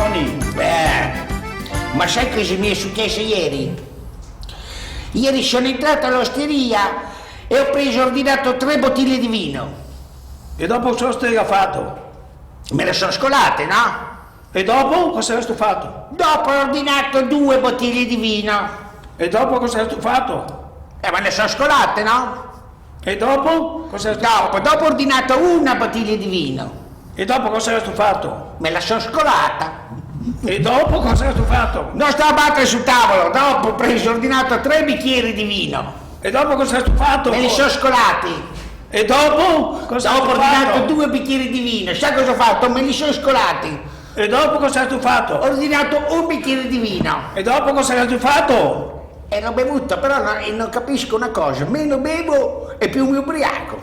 Tony. Ma sai cosa mi è successo ieri? Ieri sono entrato all'osteria e ho ordinato 3 bottiglie di vino. E dopo cosa hai fatto? Me le sono scolate, no? E dopo cosa hai fatto? Dopo ho ordinato 2 bottiglie di vino. E dopo cosa hai fatto? Ma le sono scolate, no? E dopo cosa hai fatto? Dopo ho ordinato 1 bottiglia di vino. E dopo cosa hai fatto? Me la sono scolata. E dopo cosa hai fatto? Non sto a battere sul tavolo. Dopo ho ordinato 3 bicchieri di vino. E dopo cosa hai fatto? Me li sono scolati. E dopo cosa hai fatto? Dopo ho ordinato 2 bicchieri di vino. Sai cosa ho fatto? Me li sono scolati. E dopo cosa hai fatto? Ho ordinato 1 bicchiere di vino. E dopo cosa hai fatto? E l'ho bevuto, però non capisco una cosa. Meno bevo e più mi ubriaco.